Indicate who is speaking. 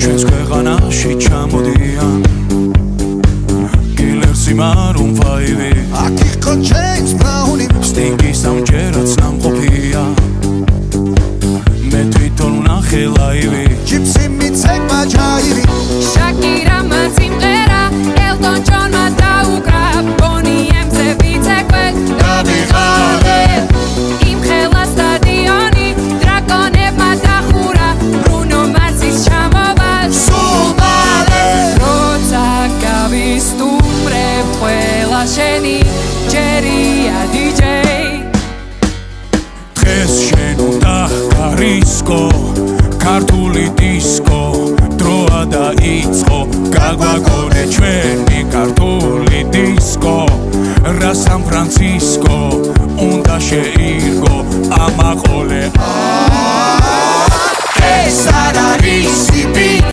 Speaker 1: ჩვენს ქვეყანაში ჩამოდიან Killer Maroon 5
Speaker 2: აქ იყო James Brown
Speaker 1: Stinky სამჯერაც ნამყოფია მე თვითონ ვნახე ლაივი
Speaker 2: Gypsy მიცეკმა ჯაივი
Speaker 3: Shakira სიმღერა Elton John-მა დაუკრა Bonnie M-ზე ვიცეკვე
Speaker 2: დავიღალე
Speaker 3: იმ ხელა სტადიონი დრაკონებმა დახურა Bruno Mars-ის ჩამოვა
Speaker 2: სულ მალე
Speaker 3: როცა გავისტუმრებ ყველა შენი ჯერია DJ
Speaker 1: დღეს შენ უნდა გარისკო ქართული დისკო დროა დაიწყო გაგვაგონე ჩვენი ქართული დისკო რა სან ფრანცისკო უნდა შეირგო ამაყოლე